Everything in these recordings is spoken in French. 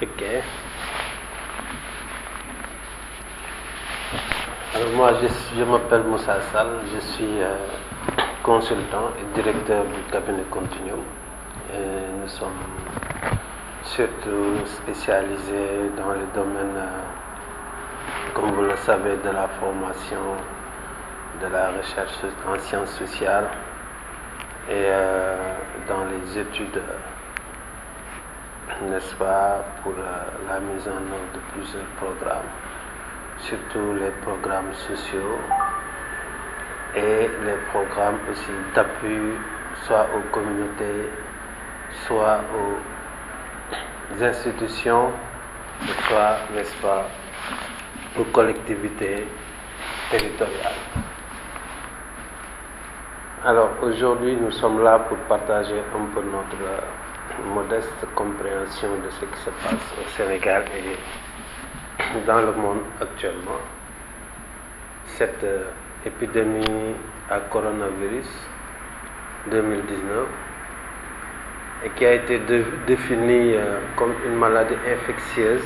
Ok. Alors moi, je m'appelle Moussa Sall, je suis consultant et directeur du cabinet Continuum. Et nous sommes surtout spécialisés dans le domaine, comme vous le savez, de la formation, de la recherche en sciences sociales et dans les études, n'est-ce pas, pour la mise en œuvre de plusieurs programmes, surtout les programmes sociaux et les programmes aussi d'appui, soit aux communautés, soit aux institutions, soit, n'est-ce pas, aux collectivités territoriales. Alors aujourd'hui, nous sommes là pour partager un peu notre modeste compréhension de ce qui se passe au Sénégal et dans le monde actuellement. Cette épidémie à coronavirus 2019 et qui a été définie comme une maladie infectieuse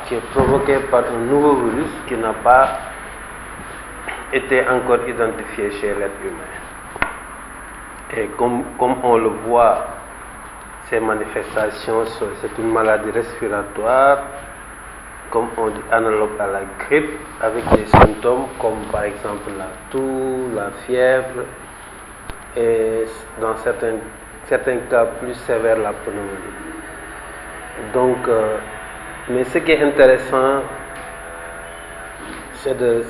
qui est provoquée par un nouveau virus qui n'a pas été encore identifié chez l'être humain. Et comme on le voit, ces manifestations, c'est une maladie respiratoire, comme on dit, analogue à la grippe, avec des symptômes comme par exemple la toux, la fièvre, et dans certains cas plus sévères, la pneumonie. Donc, mais ce qui est intéressant, c'est de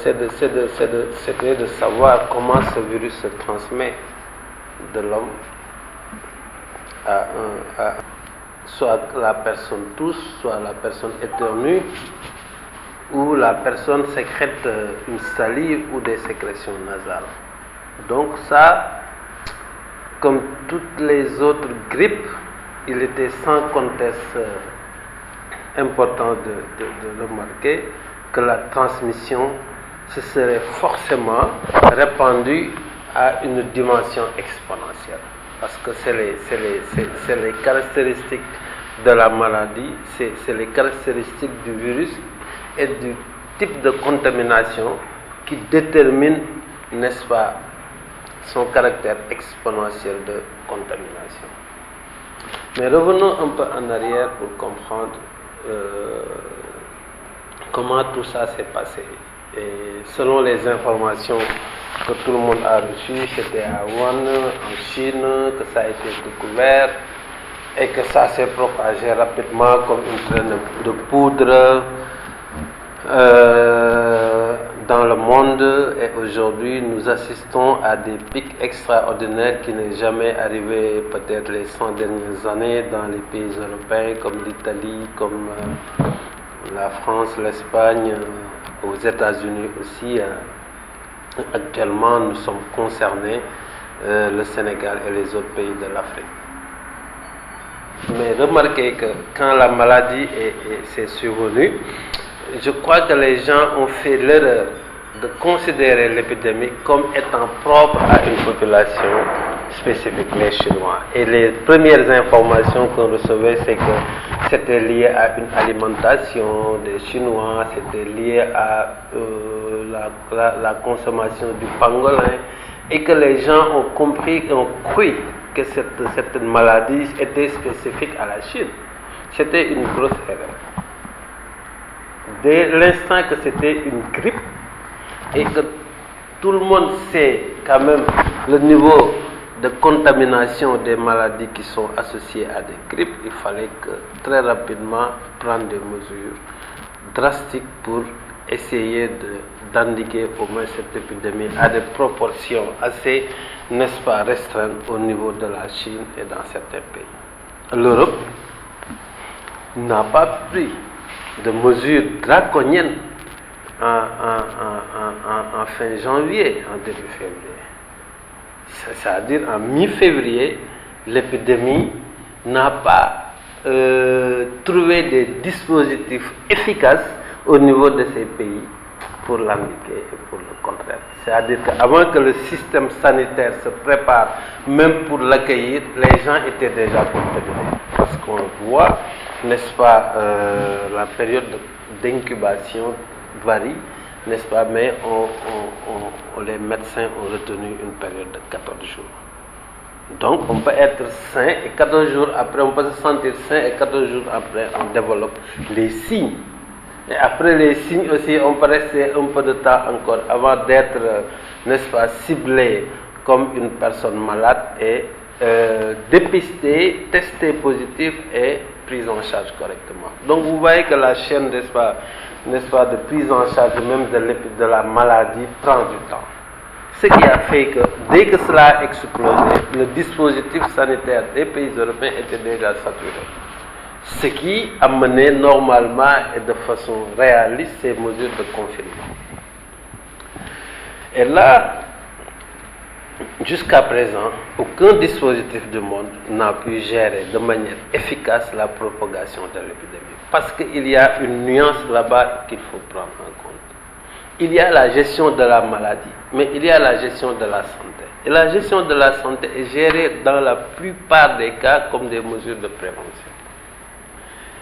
savoir comment ce virus se transmet de l'homme à soit la personne tousse, soit la personne éternue, ou la personne sécrète une salive ou des sécrétions nasales. Donc ça, comme toutes les autres grippes, il était sans conteste important de remarquer que la transmission se serait forcément répandue à une dimension exponentielle. Parce que c'est les caractéristiques de la maladie, c'est les caractéristiques du virus et du type de contamination qui déterminent, n'est-ce pas, son caractère exponentiel de contamination. Mais revenons un peu en arrière pour comprendre comment tout ça s'est passé. Et selon les informations que tout le monde a reçues, c'était à Wuhan, en Chine, que ça a été découvert et que ça s'est propagé rapidement comme une traîne de poudre dans le monde. Et aujourd'hui, nous assistons à des pics extraordinaires qui n'est jamais arrivé peut-être les 100 dernières années dans les pays européens comme l'Italie, comme la France, l'Espagne, aux États-Unis aussi. Actuellement, nous sommes concernés, le Sénégal et les autres pays de l'Afrique. Mais remarquez que quand la maladie s'est survenue, je crois que les gens ont fait l'erreur de considérer l'épidémie comme étant propre à une population spécifique, les Chinois. Et les premières informations qu'on recevait, c'est que c'était lié à une alimentation des Chinois, c'était lié à la consommation du pangolin, et que les gens ont compris et ont cru que cette maladie était spécifique à la Chine. C'était une grosse erreur. Dès l'instant que c'était une grippe et que tout le monde sait quand même le niveau de contamination des maladies qui sont associées à des grippes, il fallait que très rapidement prendre des mesures drastiques pour essayer d'endiguer au moins cette épidémie à des proportions assez, n'est-ce pas, restreintes au niveau de la Chine et dans certains pays. L'Europe n'a pas pris de mesures draconiennes en fin janvier, en début février. C'est-à-dire en mi-février, l'épidémie n'a pas trouvé des dispositifs efficaces au niveau de ces pays pour l'endiguer et pour le contraire. C'est-à-dire qu'avant que le système sanitaire se prépare, même pour l'accueillir, les gens étaient déjà contaminés. Parce qu'on voit n'est-ce pas, la période d'incubation varie, n'est-ce pas, mais les médecins ont retenu une période de 14 jours. Donc, on peut être sain et 14 jours après, on peut se sentir sain et 14 jours après, on développe les signes. Et après les signes aussi, on peut rester un peu de temps encore avant d'être, n'est-ce pas, ciblé comme une personne malade et dépisté, testé positif et prise en charge correctement. Donc, vous voyez que la chaîne, n'est-ce pas, de prise en charge même de la maladie prend du temps. Ce qui a fait que dès que cela a explosé, le dispositif sanitaire des pays européens était déjà saturé. Ce qui a mené normalement et de façon réaliste ces mesures de confinement. Et là, jusqu'à présent, aucun dispositif du monde n'a pu gérer de manière efficace la propagation de l'épidémie. Parce qu'il y a une nuance là-bas qu'il faut prendre en compte. Il y a la gestion de la maladie, mais il y a la gestion de la santé. Et la gestion de la santé est gérée dans la plupart des cas comme des mesures de prévention.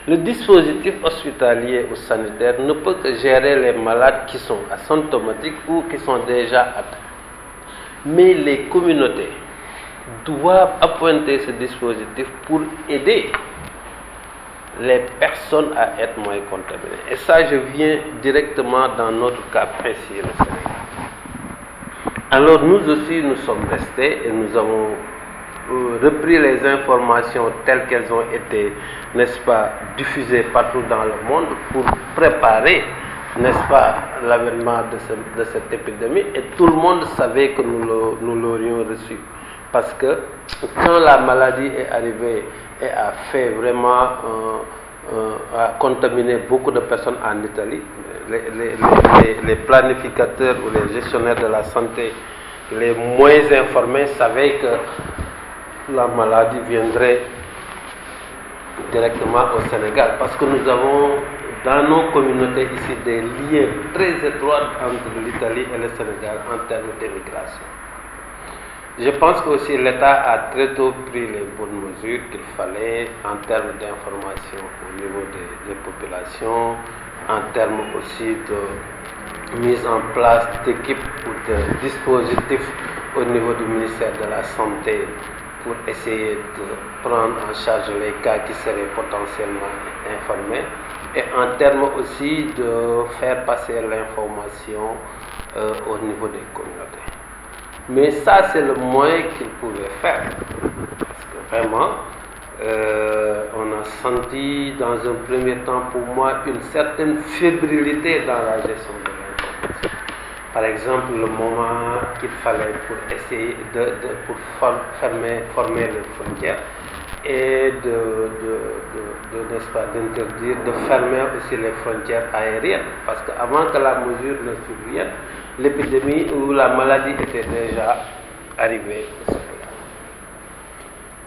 Le dispositif hospitalier ou sanitaire ne peut que gérer les malades qui sont asymptomatiques ou qui sont déjà atteints. Mais les communautés doivent appointer ce dispositif pour aider les personnes à être moins contaminées. Et ça, je viens directement dans notre cas précis, le Sénégal. Alors nous aussi, nous sommes restés et nous avons repris les informations telles qu'elles ont été, n'est-ce pas, diffusées partout dans le monde pour préparer, n'est-ce pas, l'avènement de cette épidémie. Et tout le monde savait que nous l'aurions reçu. Parce que quand la maladie est arrivée et a fait vraiment, a contaminé beaucoup de personnes en Italie, les planificateurs ou les gestionnaires de la santé les moins informés savaient que la maladie viendrait directement au Sénégal. Parce que nous avons dans nos communautés ici des liens très étroits entre l'Italie et le Sénégal en termes d'immigration. Je pense que aussi l'État a très tôt pris les bonnes mesures qu'il fallait en termes d'information au niveau des populations, en termes aussi de mise en place d'équipes ou de dispositifs au niveau du ministère de la Santé pour essayer de prendre en charge les cas qui seraient potentiellement informés et en termes aussi de faire passer l'information au niveau des communautés. Mais ça, c'est le moins qu'ils pouvaient faire. Parce que vraiment, on a senti dans un premier temps, pour moi, une certaine fébrilité dans la gestion de l'information. Par exemple, le moment qu'il fallait pour essayer pour former les frontières et n'est-ce pas, d'interdire, de fermer aussi les frontières aériennes. Parce qu'avant que la mesure ne survienne, l'épidémie ou la maladie était déjà arrivée au Sénégal.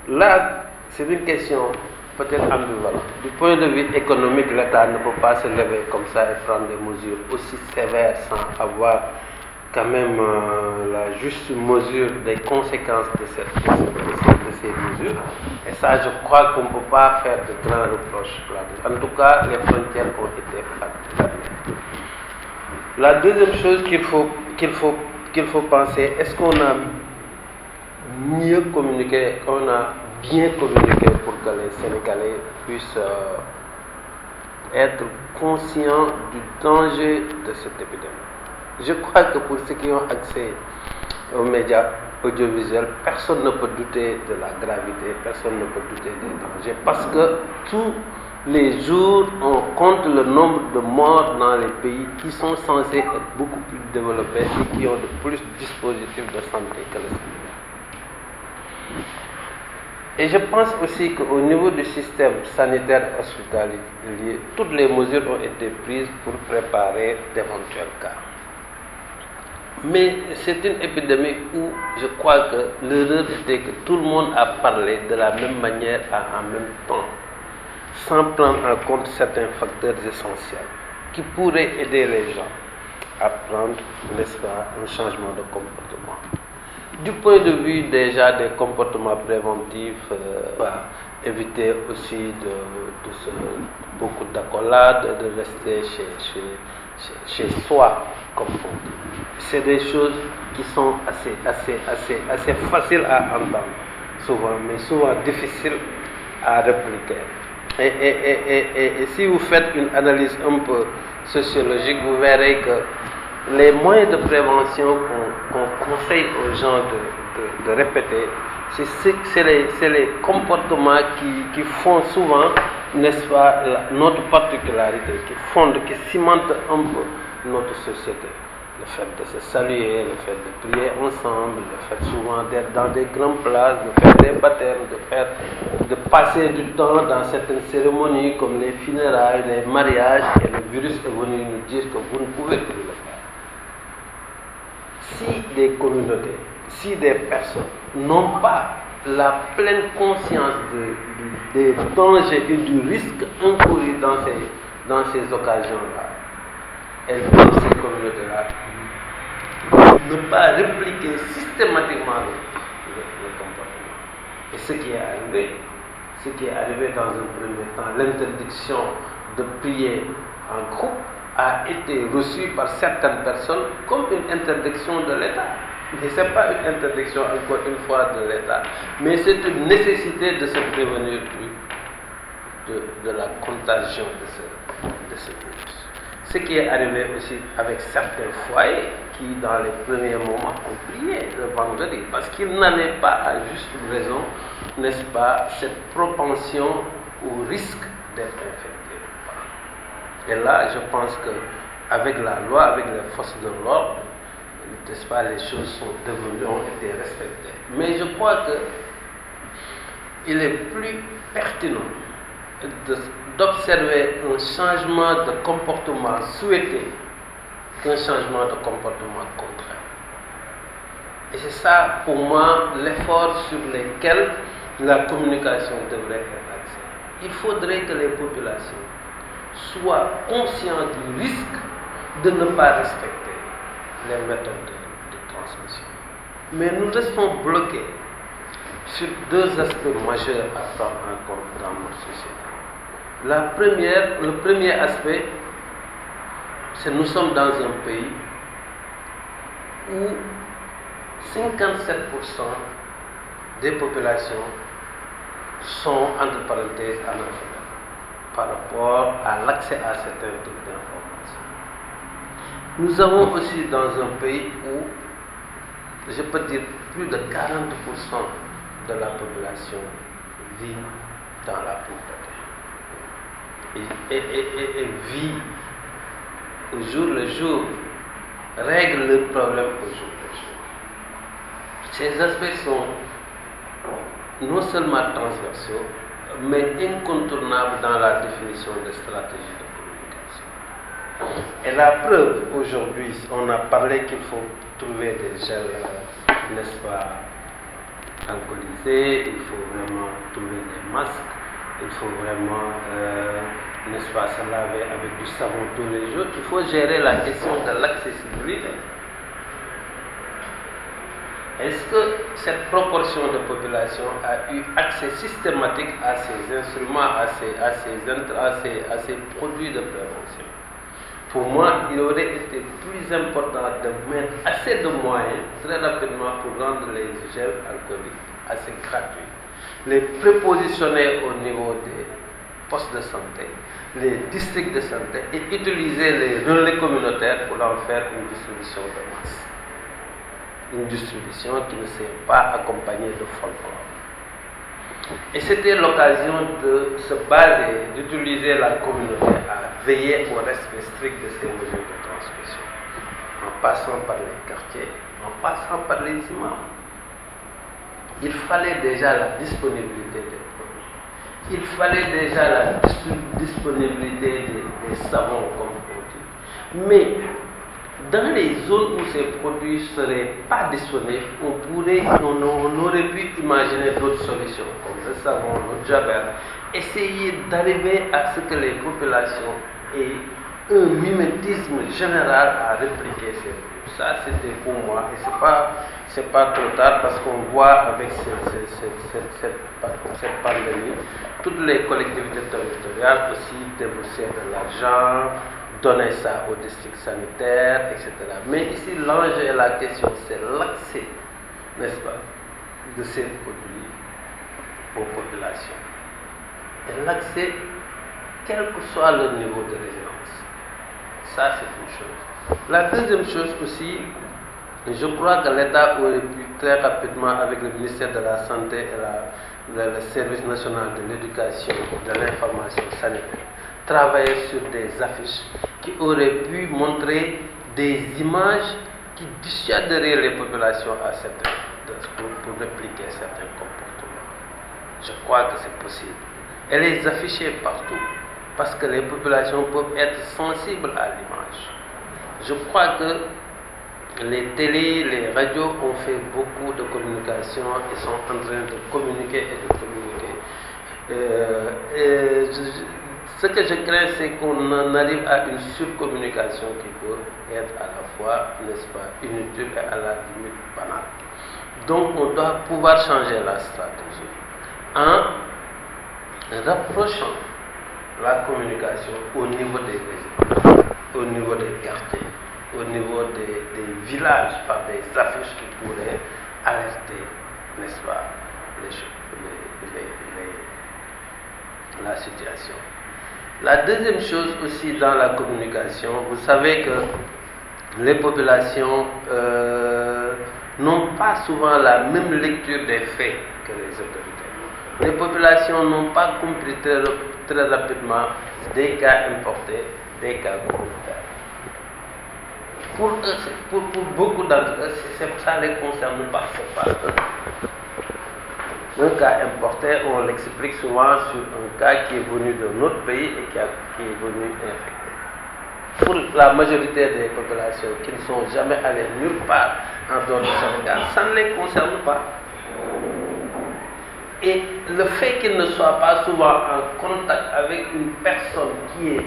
Là, c'est une question peut-être ambivalente. Du point de vue économique, l'État ne peut pas se lever comme ça et prendre des mesures aussi sévères sans avoir quand même la juste mesure des conséquences de ces mesures. Et ça, je crois qu'on ne peut pas faire de grands reproches là-dessus. En tout cas, les frontières ont été fermées. La deuxième chose qu'il faut penser, est-ce qu'on a mieux communiqué, qu'on a bien communiqué pour que les Sénégalais puissent être conscients du danger de cette épidémie? Je crois que pour ceux qui ont accès aux médias audiovisuels, personne ne peut douter de la gravité, personne ne peut douter des dangers, parce que tous les jours, on compte le nombre de morts dans les pays qui sont censés être beaucoup plus développés et qui ont de plus de dispositifs de santé que le Sénégal. Et je pense aussi qu'au niveau du système sanitaire hospitalier, toutes les mesures ont été prises pour préparer d'éventuels cas. Mais c'est une épidémie où je crois que l'erreur était que tout le monde a parlé de la même manière en même temps, sans prendre en compte certains facteurs essentiels qui pourraient aider les gens à prendre, n'est-ce pas, un changement de comportement. Du point de vue déjà des comportements préventifs, éviter aussi beaucoup d'accolades, de rester chez soi, comme on dit. C'est des choses qui sont assez faciles à entendre, souvent, mais souvent difficiles à répliquer. Et si vous faites une analyse un peu sociologique, vous verrez que les moyens de prévention qu'on conseille aux gens de répéter, c'est les comportements qui font souvent, n'est-ce pas, notre particularité, qui cimentent un peu notre société. Le fait de se saluer, le fait de prier ensemble, le fait souvent d'être dans des grandes places, de faire des baptêmes, de passer du temps dans certaines cérémonies comme les funérailles, les mariages, et le virus est venu nous dire que vous ne pouvez plus le faire. Si des communautés, si des personnes n'ont pas la pleine conscience des dangers et du risque encouru dans ces occasions-là, elles peuvent, ces communautés-là, ne pas répliquer systématiquement le comportement. Et ce qui est arrivé dans un premier temps, l'interdiction de prier en groupe, a été reçu par certaines personnes comme une interdiction de l'État. Mais ce n'est pas une interdiction, encore une fois, de l'État, mais c'est une nécessité de se prévenir de la contagion de ce virus. Ce qui est arrivé aussi avec certains foyers qui, dans les premiers moments, ont prié le vendredi, parce qu'ils n'avaient pas, à juste raison, n'est-ce pas, cette propension au risque d'être infectés. Et là, je pense qu'avec la loi, avec les forces de l'ordre, n'est-ce pas, les choses ont été respectées. Mais je crois qu'il est plus pertinent d'observer un changement de comportement souhaité qu'un changement de comportement contraire. Et c'est ça, pour moi, l'effort sur lequel la communication devrait être axée. Il faudrait que les populations soient conscients du risque de ne pas respecter les méthodes de transmission. Mais nous restons bloqués sur deux aspects majeurs à prendre en compte dans notre société. Le premier aspect, c'est que nous sommes dans un pays où 57% des populations sont, entre parenthèses, analphabètes par rapport à l'accès à certains types d'informations. Nous avons aussi dans un pays où, je peux dire, plus de 40% de la population vit dans la pauvreté et vit au jour le jour, règle le problème au jour le jour. Ces aspects sont non seulement transversaux, mais incontournables dans la définition des stratégies de communication. Et la preuve, aujourd'hui, on a parlé qu'il faut trouver des gels, n'est-ce pas, alcoolisés, il faut vraiment trouver des masques, il faut vraiment, n'est-ce pas, se laver avec du savon tous les jours. Il faut gérer la question de l'accessibilité. Est-ce que cette proportion de population a eu accès systématique à ces instruments, à ces produits de prévention? Pour moi, il aurait été plus important de mettre assez de moyens très rapidement pour rendre les gels alcooliques assez gratuits, les prépositionner au niveau des postes de santé, les districts de santé et utiliser les relais communautaires pour en faire une distribution de masse. Une distribution qui ne s'est pas accompagnée de folklore. Et c'était l'occasion de se baser, d'utiliser la communauté à veiller au respect strict de ces mesures de transmission, en passant par les quartiers, en passant par les imams. Il fallait déjà la disponibilité des produits. Il fallait déjà la disponibilité des savons, comme on dit. Mais dans les zones où ces produits ne seraient pas disponibles, on aurait pu imaginer d'autres solutions, comme le savon, le jabber, essayer d'arriver à ce que les populations aient un mimétisme général à répliquer ces produits. Ça, c'était pour moi. Et c'est pas trop tard parce qu'on voit avec cette pandémie, toutes les collectivités territoriales aussi débourser de l'argent, donner ça aux districts sanitaires, etc. Mais ici, l'enjeu et la question, c'est l'accès, n'est-ce pas, de ces produits aux populations. Et l'accès, quel que soit le niveau de résidence. Ça, c'est une chose. La deuxième chose aussi, je crois que l'État aurait pu très rapidement, avec le ministère de la Santé et le Service national de l'éducation et de l'information sanitaire, travailler sur des affiches qui auraient pu montrer des images qui dissuaderaient les populations pour répliquer certains comportements. Je crois que c'est possible. Et les afficher partout, parce que les populations peuvent être sensibles à l'image. Je crois que les télés, les radios ont fait beaucoup de communication et sont en train de communiquer et de communiquer. Ce que je crains, c'est qu'on en arrive à une surcommunication qui peut être à la fois, n'est-ce pas, inutile et à la limite banale. Donc on doit pouvoir changer la stratégie en rapprochant la communication au niveau des résidents, au niveau des quartiers, au niveau des villages par des affiches qui pourraient alerter, n'est-ce pas, la situation. La deuxième chose aussi dans la communication, vous savez que les populations n'ont pas souvent la même lecture des faits que les autorités. Les populations n'ont pas compris très rapidement des cas importés, des cas communautaires. Pour eux, pour beaucoup d'entre eux, ça ne les concerne pas, c'est pas eux. Un cas importé, on l'explique souvent sur un cas qui est venu d'un autre pays et qui est venu infecté. Pour la majorité des populations qui ne sont jamais allées nulle part en dehors du Sénégal, ça ne les concerne pas. Et le fait qu'ils ne soient pas souvent en contact avec une personne qui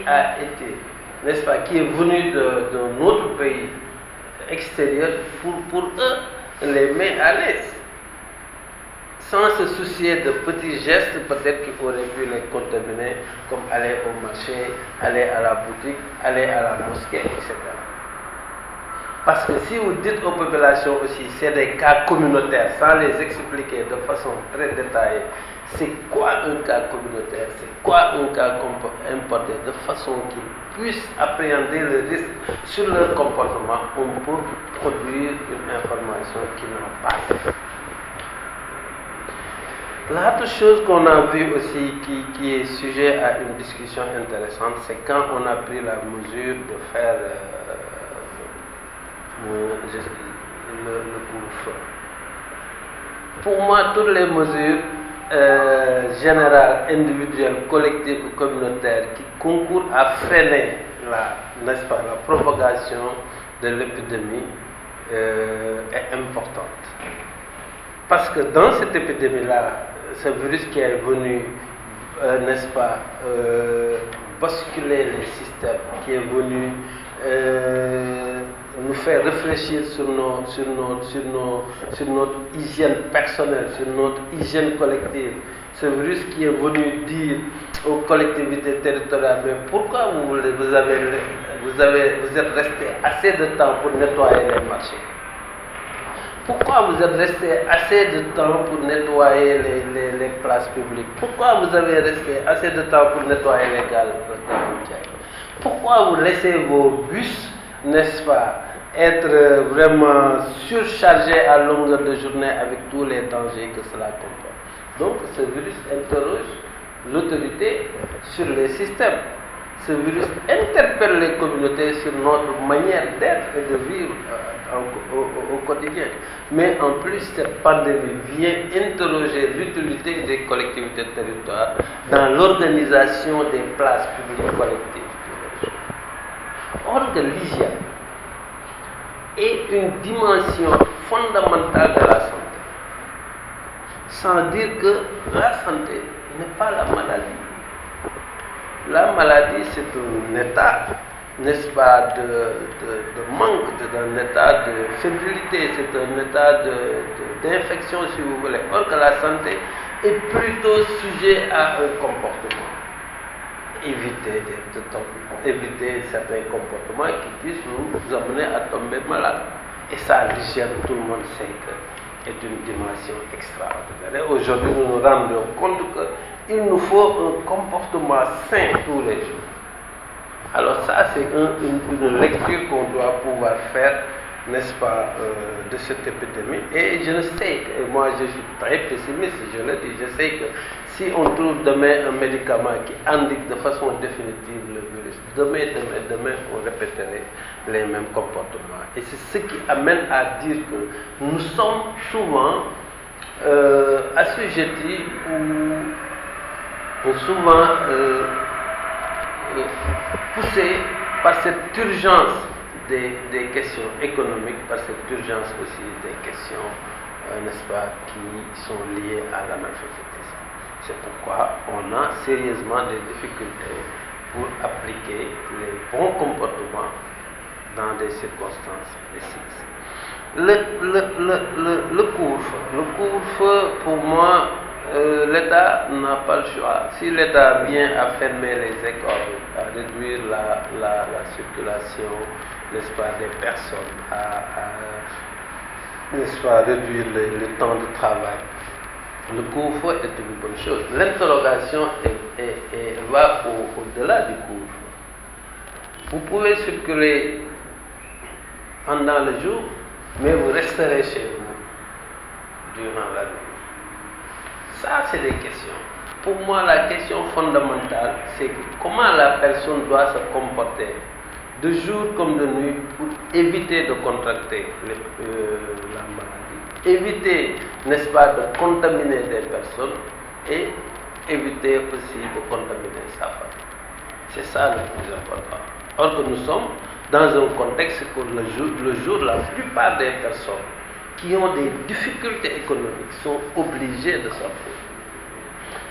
a été, n'est-ce pas, qui est venue d'un autre pays extérieur, pour eux, les met à l'aise. Sans se soucier de petits gestes peut-être qui auraient pu les contaminer, comme aller au marché, aller à la boutique, aller à la mosquée, etc. Parce que si vous dites aux populations aussi, c'est des cas communautaires, sans les expliquer de façon très détaillée, c'est quoi un cas communautaire, c'est quoi un cas importé, de façon qu'ils puissent appréhender le risque sur leur comportement, on peut produire une information qui n'a pas d'effet. L'autre chose qu'on a vu aussi qui est sujet à une discussion intéressante, c'est quand on a pris la mesure de faire le couvre-feu. Pour moi, toutes les mesures générales, individuelles, collectives ou communautaires qui concourent à freiner n'est-ce pas, la propagation de l'épidémie est importante. Parce que dans cette épidémie-là, ce virus qui est venu, n'est-ce pas, basculer les systèmes, qui est venu nous faire réfléchir sur notre hygiène personnelle, sur notre hygiène collective. Ce virus qui est venu dire aux collectivités territoriales, mais pourquoi vous êtes resté assez de temps pour nettoyer les marchés? Pourquoi vous êtes resté assez de temps pour nettoyer les places publiques? Pourquoi vous avez resté assez de temps pour nettoyer les gares routières? Pourquoi vous laissez vos bus, n'est-ce pas, être vraiment surchargés à longueur de journée avec tous les dangers que cela comporte? Donc ce virus interroge l'autorité sur les systèmes. Ce virus interpelle les communautés sur notre manière d'être et de vivre au quotidien. Mais en plus, cette pandémie vient interroger l'utilité des collectivités territoriales dans l'organisation des places publiques collectives. Or que l'hygiène est une dimension fondamentale de la santé. Sans dire que la santé n'est pas la maladie. La maladie, c'est un état n'est-ce pas, de manque, d'un état de fébrilité, c'est un état d'infection, si vous voulez. Or que la santé est plutôt sujet à un comportement. Éviter certains comportements qui puissent nous amener à tomber malade. Et ça, l'hygiène, tout le monde sait que est une dimension extraordinaire. Et aujourd'hui, nous nous rendons compte qu'il nous faut un comportement sain tous les jours. Alors ça, c'est une lecture qu'on doit pouvoir faire, n'est-ce pas, de cette épidémie. Et je le sais, et moi je suis très pessimiste, je le dis, je sais que si on trouve demain un médicament qui indique de façon définitive le virus, demain, on répéterait les mêmes comportements. Et c'est ce qui amène à dire que nous sommes souvent assujettis ou souvent poussés par cette urgence des questions économiques, par cette urgence aussi des questions, n'est-ce pas, qui sont liées à l'analphabétisme. C'est pourquoi on a sérieusement des difficultés pour appliquer les bons comportements dans des circonstances précises. Le couvre-feu, pour moi, l'État n'a pas le choix. Si l'État vient à fermer les écoles, à réduire la circulation, n'est-ce pas, des personnes, n'est-ce pas, réduire le temps de travail, le couvre-feu est une bonne chose. L'interrogation va au-delà du couvre-feu. Vous pouvez circuler pendant le jour, mais vous resterez chez vous durant la nuit. Ça, c'est des questions. Pour moi, la question fondamentale, c'est comment la personne doit se comporter de jour comme de nuit pour éviter de contracter la maladie, éviter, n'est-ce pas, de contaminer des personnes et éviter aussi de contaminer sa famille. C'est ça le plus important. Or que nous sommes dans un contexte où le jour, la plupart des personnes qui ont des difficultés économiques sont obligées de sortir,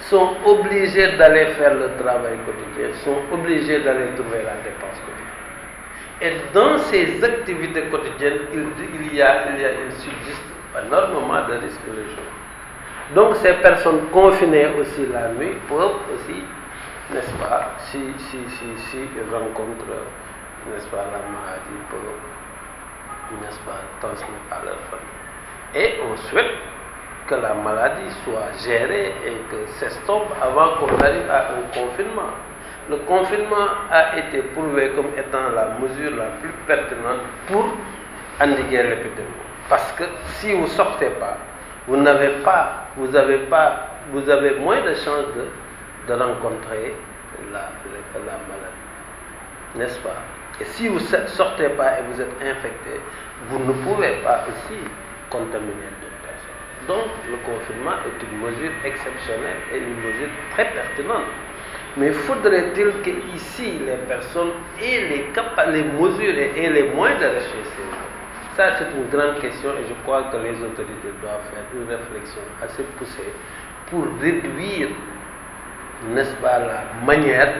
sont obligées d'aller faire le travail quotidien, sont obligées d'aller trouver la dépense quotidienne. Et dans ces activités quotidiennes, il subsiste énormément de risques le jour. Donc ces personnes confinées aussi la nuit peuvent aussi, n'est-ce pas, si ils rencontrent, n'est-ce pas, la maladie, peuvent, n'est-ce pas, transmettre à leur famille. Et on souhaite que la maladie soit gérée et que s'estompe avant qu'on arrive à un confinement. Le confinement a été prouvé comme étant la mesure la plus pertinente pour endiguer l'épidémie. Parce que si vous ne sortez pas, vous avez moins de chances de rencontrer la maladie. N'est-ce pas? Et si vous ne sortez pas et vous êtes infecté, vous ne pouvez pas aussi contaminer d'autres personnes. Donc le confinement est une mesure exceptionnelle et une mesure très pertinente. Mais faudrait-il qu'ici les personnes aient les mesures et les moyens de rester chez eux? Ça, c'est une grande question et je crois que les autorités doivent faire une réflexion assez poussée pour réduire, n'est-ce pas, la manière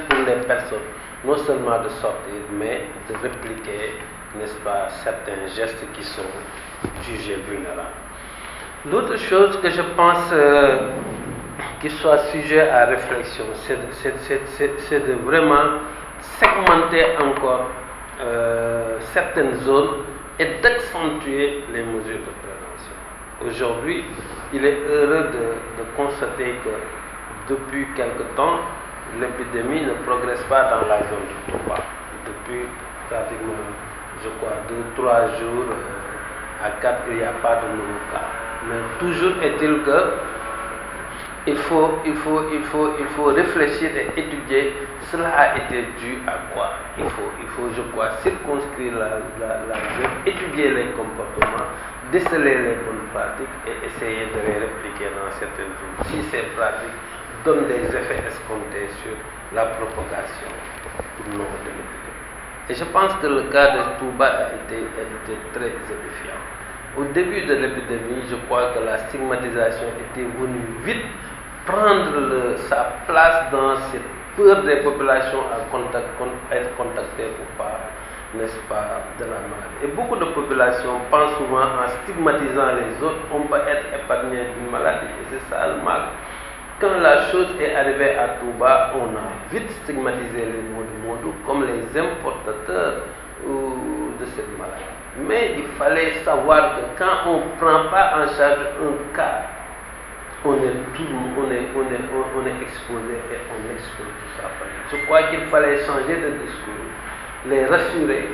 pour les personnes, non seulement de sortir, mais de répliquer, n'est-ce pas, certains gestes qui sont jugés vulnérables. L'autre chose que je pense qui soit sujet à réflexion, c'est de vraiment segmenter encore certaines zones et d'accentuer les mesures de prévention. Aujourd'hui, il est heureux de constater que depuis quelque temps, l'épidémie ne progresse pas dans la zone du Touba. Depuis pratiquement, je crois, 2-3 jours à 4, il n'y a pas de nouveaux cas. Mais toujours est-il que il faut réfléchir et étudier cela a été dû à quoi. Il faut, je crois, circonscrire la zone, étudier les comportements, déceler les bonnes pratiques et essayer de les répliquer dans certaines zones. Si ces pratiques donnent des effets escomptés sur la propagation ou non de l'épidémie. Et je pense que le cas de Touba a été très édifiant. Au début de l'épidémie, je crois que la stigmatisation était venue vite prendre sa place dans cette peur des populations à être contactées ou pas, n'est-ce pas, de la maladie. Et beaucoup de populations pensent souvent en stigmatisant les autres, on peut être épargné d'une maladie. Et c'est ça le mal. Quand la chose est arrivée à Touba, on a vite stigmatisé les Modou comme les importateurs de cette maladie. Mais il fallait savoir que quand on ne prend pas en charge un cas, on est exposé et on expose tout ça. Je crois qu'il fallait changer de discours, les rassurer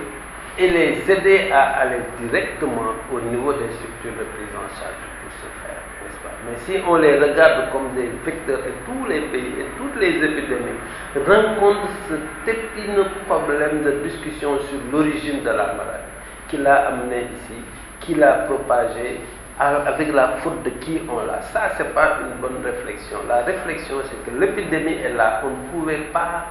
et les aider à aller directement au niveau des structures de prise en charge pour ce faire, n'est-ce pas? Mais si on les regarde comme des vecteurs, et tous les pays et toutes les épidémies rencontrent cet épineux problème de discussion sur l'origine de la maladie, qui l'a amené ici, qui l'a propagé, avec la faute de qui on l'a. Ça, ce n'est pas une bonne réflexion. La réflexion, c'est que l'épidémie est là. On ne pouvait pas,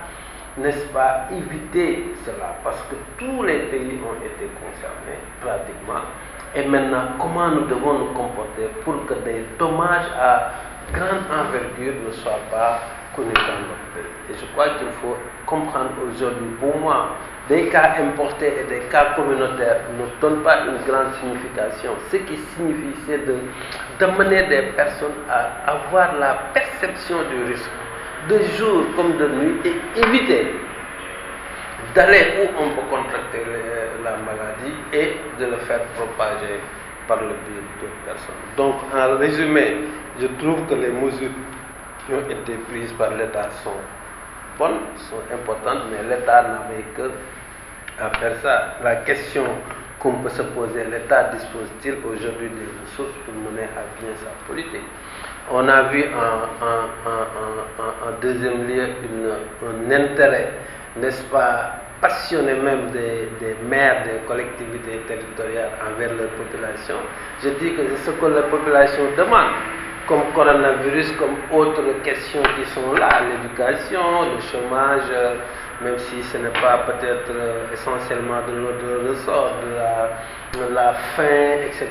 n'est-ce pas, éviter cela, parce que tous les pays ont été concernés, pratiquement. Et maintenant, comment nous devons nous comporter pour que des dommages à grande envergure ne soient pas connus dans notre pays. Et je crois qu'il faut comprendre aujourd'hui, pour moi, des cas importés et des cas communautaires ne donnent pas une grande signification. Ce qui signifie, c'est d'amener des personnes à avoir la perception du risque, de jour comme de nuit, et éviter d'aller où on peut contracter la maladie et de le faire propager par le biais d'autres personnes. Donc, en résumé, je trouve que les mesures qui ont été prises par l'État sont bonnes, sont importantes, mais l'État n'avait que à faire ça. La question qu'on peut se poser, l'État dispose-t-il aujourd'hui des ressources pour mener à bien sa politique? On a vu en deuxième lieu un intérêt, n'est-ce pas, passionné même des maires, des collectivités territoriales envers leur population. Je dis que c'est ce que la population demande, comme coronavirus, comme autres questions qui sont là, l'éducation, le chômage, même si ce n'est pas peut-être essentiellement de notre ressort, de la faim, etc.,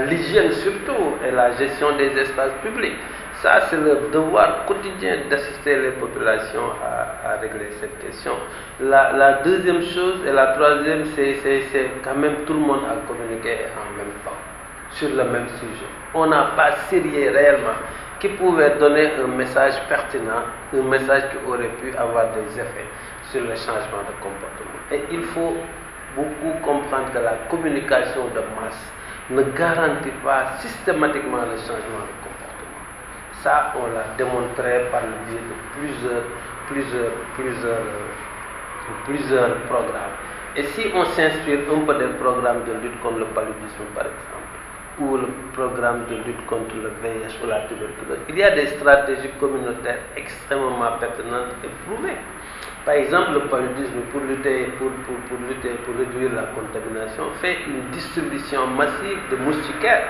l'hygiène surtout, et la gestion des espaces publics. Ça, c'est le devoir quotidien d'assister les populations à régler cette question. La deuxième chose et la troisième, c'est quand même tout le monde à communiquer en même temps, sur le même sujet. On n'a pas sérieux réellement qui pouvait donner un message pertinent, un message qui aurait pu avoir des effets sur le changement de comportement. Et il faut beaucoup comprendre que la communication de masse ne garantit pas systématiquement le changement de comportement. Ça, on l'a démontré par le biais de plusieurs programmes. Et si on s'inspire un peu des programmes de lutte contre le paludisme, par exemple, ou le programme de lutte contre le VIH ou la tuberculose, il y a des stratégies communautaires extrêmement pertinentes et prouvées. Par exemple, le paludisme, pour réduire la contamination, fait une distribution massive de moustiquaires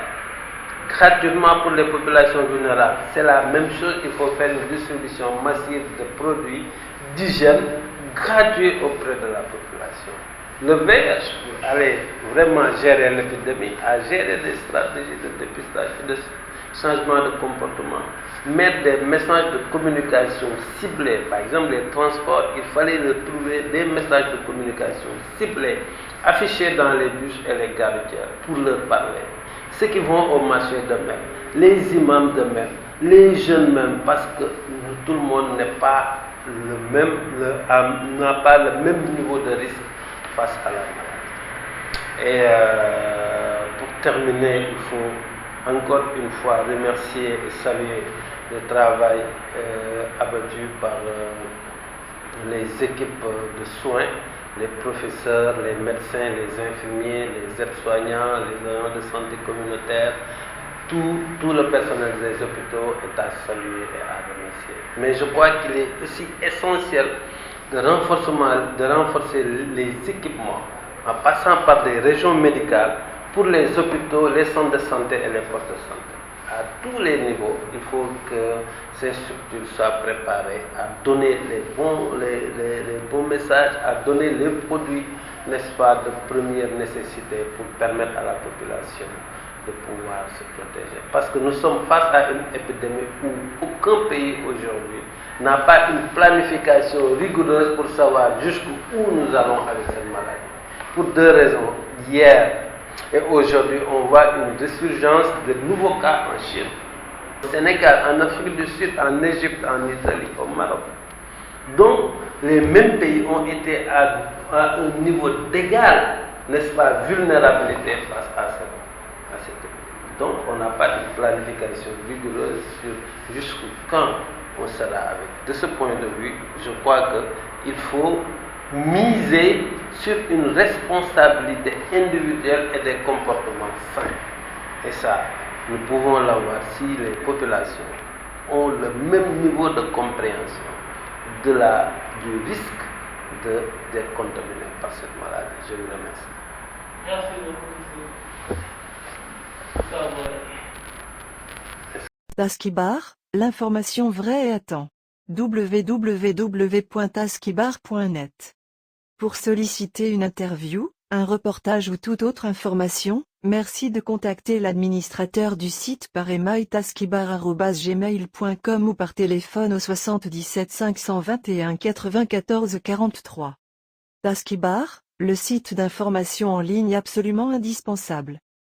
gratuitement pour les populations vulnérables. C'est la même chose, il faut faire une distribution massive de produits d'hygiène gratuits auprès de la population. Le VIH, pour aller vraiment gérer l'épidémie, a géré des stratégies de dépistage et de changement de comportement, mettre des messages de communication ciblés. Par exemple, les transports, il fallait trouver des messages de communication ciblés, affichés dans les bus et les gares routières pour leur parler. Ceux qui vont au marché de même, les imams de même, les jeunes même, parce que tout le monde n'a pas le même niveau de risque face à la maladie. Et pour terminer, il faut encore une fois remercier et saluer le travail abattu par les équipes de soins, les professeurs, les médecins, les infirmiers, les aides-soignants, les agents de santé communautaire, tout le personnel des hôpitaux est à saluer et à remercier. Mais je crois qu'il est aussi essentiel de renforcer les équipements en passant par des régions médicales pour les hôpitaux, les centres de santé et les postes de santé. À tous les niveaux, il faut que ces structures soient préparées à donner les bons messages, à donner les produits, n'est-ce pas, de première nécessité pour permettre à la population de pouvoir se protéger. Parce que nous sommes face à une épidémie où aucun pays aujourd'hui n'a pas une planification rigoureuse pour savoir jusqu'où nous allons avec cette maladie. Pour deux raisons. Hier et aujourd'hui, on voit une résurgence de nouveaux cas en Chine, au Sénégal, en Afrique du Sud, en Égypte, en Italie, au Maroc. Donc, les mêmes pays ont été à un niveau d'égal, n'est-ce pas, vulnérabilité face à cette épidémie. Donc, on n'a pas de planification rigoureuse sur jusqu'où quand on sera avec. De ce point de vue, je crois qu'il faut miser sur une responsabilité individuelle et des comportements sains. Et ça, nous pouvons l'avoir si les populations ont le même niveau de compréhension du risque d'être contaminées par cette maladie. Je vous remercie. Merci beaucoup. Taskibar, l'information vraie et à temps. www.taskibar.net. Pour solliciter une interview, un reportage ou toute autre information, merci de contacter l'administrateur du site par email taskibar@gmail.com ou par téléphone au 77 521 94 43. Taskibar, le site d'information en ligne absolument indispensable.